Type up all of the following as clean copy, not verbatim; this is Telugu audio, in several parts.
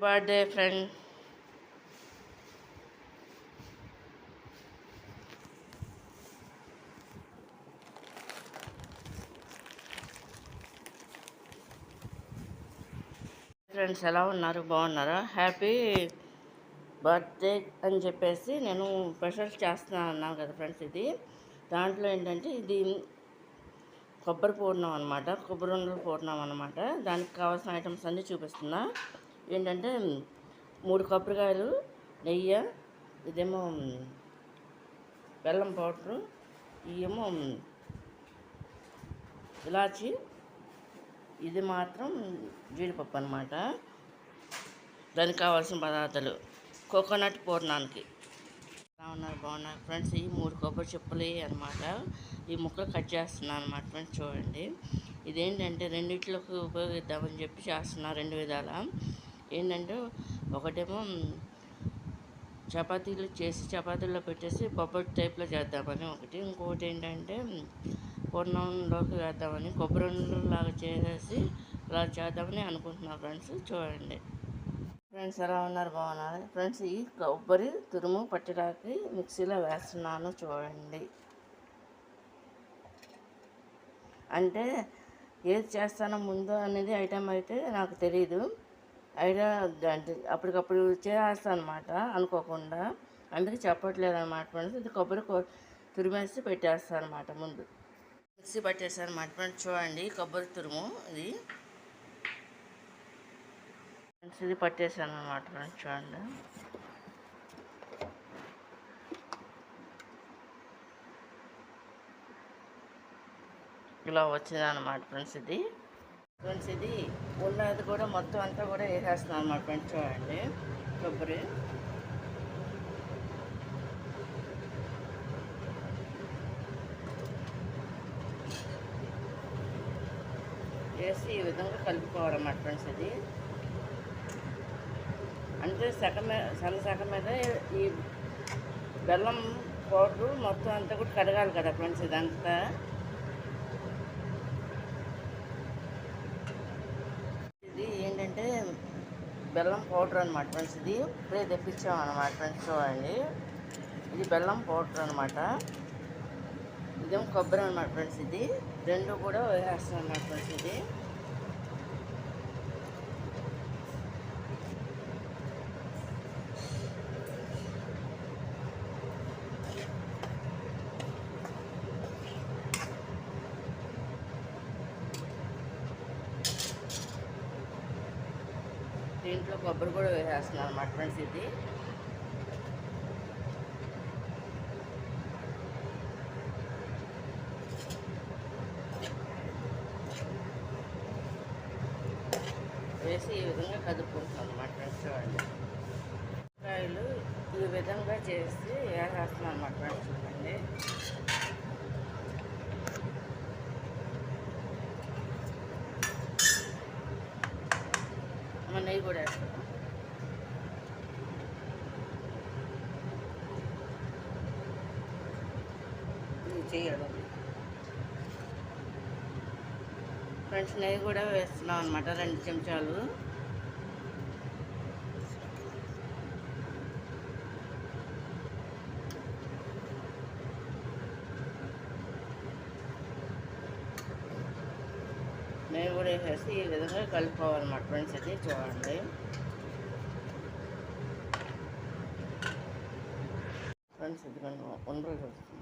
Birthday friend. ఫ్రెండ్స్ ఎలా ఉన్నారు? బాగున్నారా? హ్యాపీ బర్త్డే అని చెప్పేసి నేను స్పెషల్ చేస్తున్నాను అన్నాను కదా ఫ్రెండ్స్. ఇది దాంట్లో ఏంటంటే ఇది కొబ్బరి పూర్ణం అనమాట, కొబ్బరి ఉండలు పూర్ణం అనమాట. దానికి కావాల్సిన ఐటమ్స్ అన్నీ చూపిస్తున్నా. ఏంటంటే 3 కొబ్బరికాయలు, నెయ్యి, ఇదేమో బెల్లం పౌడరు, ఇవేమో ఇలాచి, ఇది మాత్రం జీడిపప్పు అనమాట. దానికి కావాల్సిన పదార్థాలు కోకోనట్ పూర్ణానికి. బాగున్నారు ఫ్రెండ్స్. ఈ 3 కొబ్బరి చిప్పలు అనమాట. ఈ ముక్కలు కట్ చేస్తున్నాను అనమాట ఫ్రెండ్స్. చూడండి, ఇదేంటంటే రెండిట్లోకి ఉపయోగిద్దామని చెప్పి చేస్తున్నా 2 విధాల. ఏంటంటే ఒకటేమో చపాతీలు చేసి చపాతీల్లో పెట్టేసి బొబ్బట్ టైప్లో చేద్దామని ఒకటి, ఇంకొకటి ఏంటంటే పూర్ణంలోకి వేద్దామని కొబ్బరి లాగా చేసేసి ఇలా చేద్దామని అనుకుంటున్నాను ఫ్రెండ్స్. చూడండి ఫ్రెండ్స్ ఎలా ఉన్నారు? బాగున్నారు ఫ్రెండ్స్. ఈ కొబ్బరి తురుము పట్టిరాకి మిక్సీలో వేస్తున్నాను చూడండి. అంటే ఏది చేస్తానో ముందు అనేది ఐటెం అయితే నాకు తెలీదు. ఐడియా అంటే అప్పటికప్పుడు చేస్తాను అనమాట అనుకోకుండా, అందుకే చెప్పట్లేదు అనమాట ఫ్రెండ్స్. ఇది కొబ్బరి తురిమేసి పెట్టేస్తాను అనమాట. ముందు మిక్సీ పట్టేస్తాను అనమాట ఫ్రెండ్స్. చూడండి కొబ్బరి తురుము ఇది ఫ్రెండ్స్, ఇది పట్టేసాను అనమాట ఫ్రెండ్స్. చూడండి ఇలా వచ్చిందన్నమాట ఫ్రెండ్స్. ఇది ఫ్రెండ్స్ ఇది ఉన్నది కూడా మొత్తం అంతా కూడా వేసేస్తున్నాను అనమాట ఫ్రెండ్స్. చూడండి కొబ్బరి వేసి ఈ విధంగా కలుపుకోవాలన్నమాట ఫ్రెండ్స్. ఇది అంటే సగం మీద ఈ బెల్లం పౌడరు మొత్తం అంతా కూడా కడగాలి కదా ఫ్రెండ్స్. ఇదంతా ఇది ఏంటంటే బెల్లం పౌడర్ అనమాట ఫ్రెండ్స్. ఇది ఇప్పుడే తెప్పించాం అనమాట ఫ్రెండ్స్. చూడండి ఇది బెల్లం పౌడర్ అనమాట, ఇదేమో కొబ్బరి అనమాట ఫ్రెండ్స్. ఇది 2 కూడా వేసేస్తాం అనమాట ఫ్రెండ్స్. ఇది దీంట్లో కొబ్బరి కూడా వేసేస్తున్నాను అనమాట ఫ్రెండ్స్. ఇది వేసి ఈ విధంగా కదుపుకుంటున్నాను అనమాట ఫ్రెండ్స్. చూడండి కాయలు ఈ విధంగా చేసి వేసేస్తున్నాను అనమాట ఫ్రెండ్స్. చూడండి నెయ్యి కూడా వేస్తాను. ఇది చేయాలి ఫ్రెండ్స్. నెయ్యి కూడా వేస్తున్నాం అనమాట, 2 చెంచాలు. నెయ్యి కూడా వేసేసి ఈ విధంగా కలుపుకోవాలన్నమాట ఫ్రెండ్స్. ఇది చూడండి ఫ్రెండ్స్. ఇది కొంచెం ఉండలు వస్తుంది.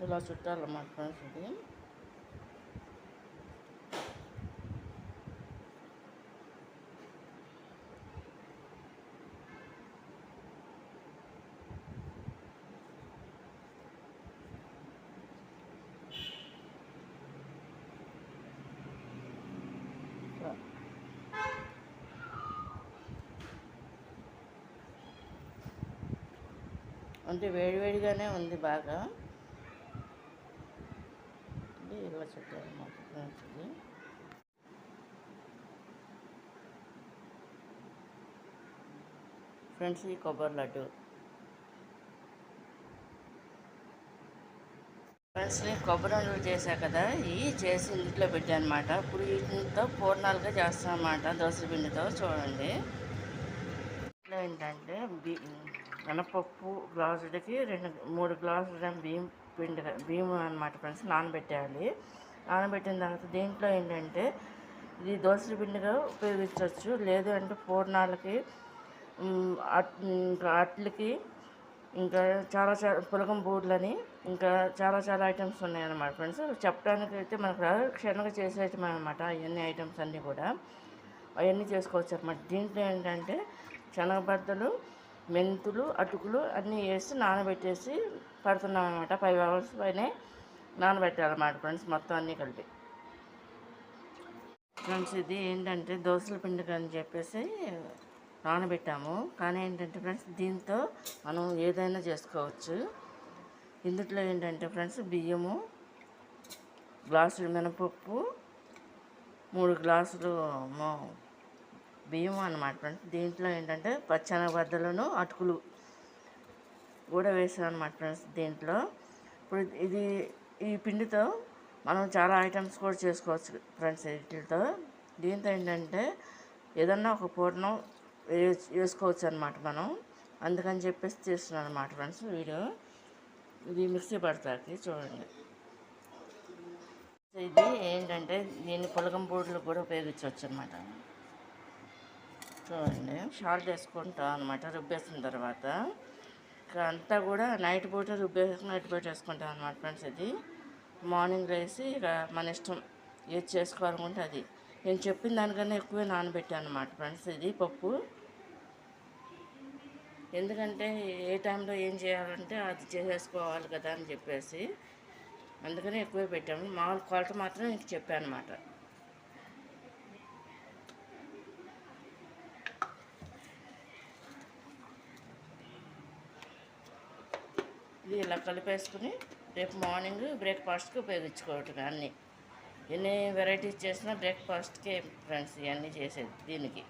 ఇలా చుట్టాలన్నమాట ఫ్రెండ్స్. ఇది అంటే వేడివేడిగానే ఉంది బాగా. కొబ్బరి చెట్టు అన్నమాట ఫ్రెండ్స్ ఇది. ఫ్రెండ్స్ ఈ కొబ్బరి లడ్డు ఫ్రెండ్స్ కొబ్బరి ఉండలు చేశా కదా, ఇవి చేసి ఇంట్లో పెట్టాను అనమాట. ఇప్పుడు వీటితో పూర్ణాలుగా చేస్తాను అన్నమాట, దోసల పిండితో. చూడండి ఇంట్లో ఏంటంటే మినపప్పు గ్లాసులకి 3 గ్లాసుల బియ్యం అనమాట ఫ్రెండ్స్ నానబెట్టాలి. నానబెట్టిన తర్వాత దీంట్లో ఏంటంటే ఇది దోసల పిండిగా ఉపయోగించవచ్చు, లేదు అంటే పూర్ణాలకి, ఇంకా అట్లకి, ఇంకా చాలా పులగం బూర్లని, ఇంకా చాలా ఐటమ్స్ ఉన్నాయన్నమాట ఫ్రెండ్స్. చెప్పడానికి అయితే మనకు క్షణంగా చేసే ఐటమ్ అనమాట. అవన్నీ ఐటమ్స్ అన్నీ కూడా అవన్నీ చేసుకోవచ్చు అనమాట. దీంట్లో ఏంటంటే శనగబద్దలు, మెంతులు, అటుకులు అన్నీ వేసి నానబెట్టేసి పడుతున్నాం అనమాట. 5 hours పైన నానబెట్టాలన్నమాట ఫ్రెండ్స్, మొత్తం అన్నీ కలిపి. ఫ్రెండ్స్ ఇది ఏంటంటే దోసల పిండికి అని చెప్పేసి నానబెట్టాము, కానీ ఏంటంటే ఫ్రెండ్స్ దీంతో మనం ఏదైనా చేసుకోవచ్చు. ఇందులో ఏంటంటే ఫ్రెండ్స్ బియ్యము, గ్లాసులు మినపప్పు, 3 గ్లాసులు బియ్యం అన్నమాట ఫ్రెండ్స్. దీంట్లో ఏంటంటే పచ్చెనగబద్దలను, అటుకులు కూడా వేసాం అన్నమాట ఫ్రెండ్స్ దీంట్లో. ఇప్పుడు ఈ పిండితో మనం చాలా ఐటమ్స్ కూడా చేసుకోవచ్చు ఫ్రెండ్స్ వీటితో. దీంతో ఏంటంటే ఏదన్నా ఒక పూర్ణం వేసుకోవచ్చు అనమాట మనం. అందుకని చెప్పేసి చేస్తున్నాను అనమాట ఫ్రెండ్స్ వీడియో. ఇది మిక్సీ పడతాకి చూడండి. ఇది ఏంటంటే దీన్ని పులగం బూరెలు కూడా ఉపయోగించవచ్చు అనమాట. చూడండి షాల్ట్ వేసుకుంటాం అనమాట రుబ్బేసిన తర్వాత. అంతా కూడా నైట్ పూట నైట్ పూట వేసుకుంటాం అనమాట ఫ్రెండ్స్. ఇది మార్నింగ్ వేసి ఇక మన ఇష్టం ఏది చేసుకోవాలనుకుంటే అది. నేను చెప్పిన దానికన్నా ఎక్కువే నానబెట్టాను అనమాట ఫ్రెండ్స్ ఇది పప్పు. ఎందుకంటే ఏ టైంలో ఏం చేయాలంటే అది చేసేసుకోవాలి కదా అని చెప్పేసి అందుకని ఎక్కువే పెట్టాము. మామూలు కొలత మాత్రం ఇంక చెప్పాను అనమాట. ఇది ఇలా కలిపేసుకుని రేపు మార్నింగ్ బ్రేక్ఫాస్ట్కి ఉపయోగించుకోవటం. అన్నీ ఎన్ని వెరైటీస్ చేసినా బ్రేక్ఫాస్ట్కే ఫ్రెండ్స్ ఇవన్నీ చేసేది. దీనికి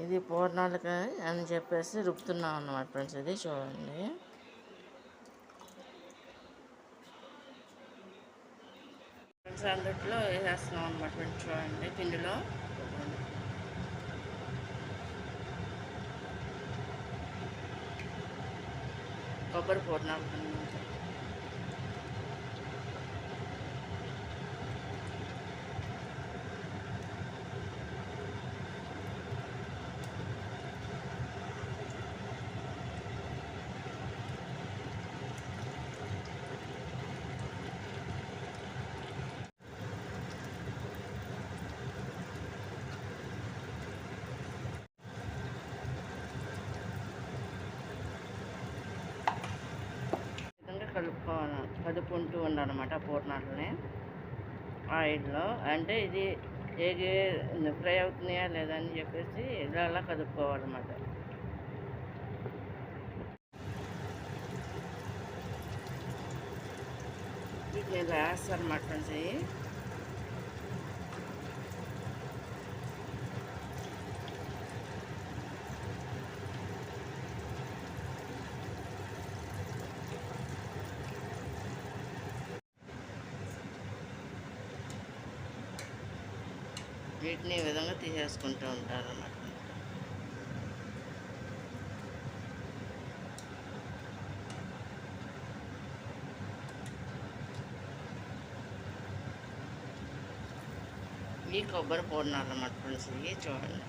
ఇది పూర్ణాలకి అని చెప్పేసి రుబ్బుతున్నాం అన్నమాట ఫ్రెండ్స్. ఇది చూడండి ఫ్రెండ్స్, అందుట్లో వేసేస్తున్నాం అన్నమాట ఫ్రెండ్స్. చూడండి పిండిలో కొబ్బరి పూర్ణాలు కలుపుకుంటూ ఉండాలన్నమాట పూర్ణాలని ఆయిల్లో. అంటే ఇది ఏగే ఫ్రై అవుతున్నాయా లేదా అని చెప్పేసి ఇలా కలుపుకోవాలన్నమాట. వీటిని ఇలా వేస్తారన్నమాట ఫ్రెండ్స్. వీటిని ఈ విధంగా తీసేసుకుంటూ ఉంటారు అన్నమాట. ఈ కొబ్బరి పూర్ణాలు అన్నమాట ఫ్రెండ్స్. ఇవి చూడండి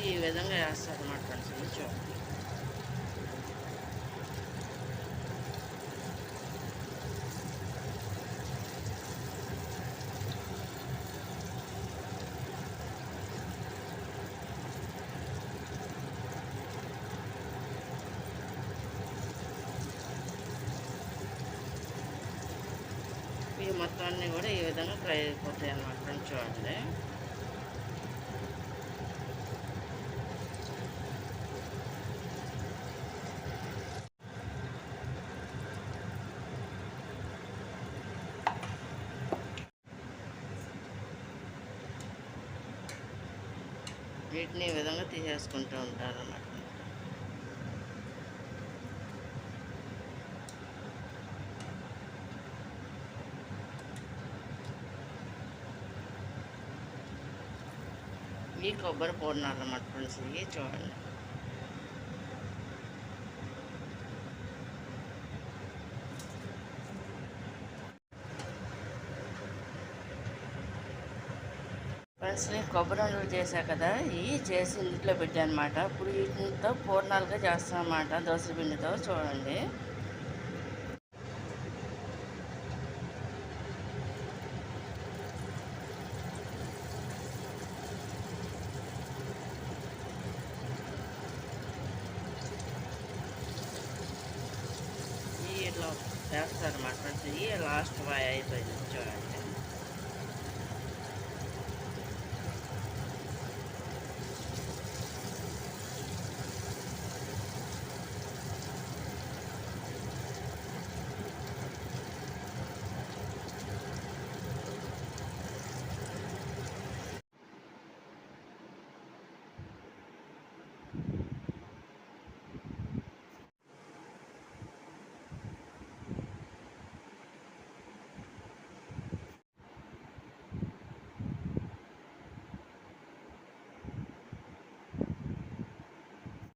ఈ విధంగా వేస్తారు అన్నమాట ఫ్రెండ్స్. ఇది చూడండి ఇవి మొత్తం అన్నీ కూడా ఈ విధంగా ఫ్రై అయిపోతాయి అన్నమాట ఫ్రెండ్స్. చూడండి, వీటిని ఈ విధంగా తీసేసుకుంటూ ఉంటారు అన్నమాట. ఈ కొబ్బరి పూర్ణాలు అన్నమాట ఫ్రెండ్స్. ఇవి చూడండి, ఫ్రెండ్స్ నేను కొబ్బరి ఉండలు చేశా కదా, ఇవి చేసి ఇంట్లో పెట్టాను అనమాట. ఇప్పుడు వీటితో పూర్ణాలుగా చేస్తాను అన్నమాట, దోసల పిండితో. చూడండి, ఇవి ఇట్లా వేస్తారు అన్నమాట ఫ్రెండ్స్. ఇవి లాస్ట్ బాయ్ అయిపోయింది. చూడండి,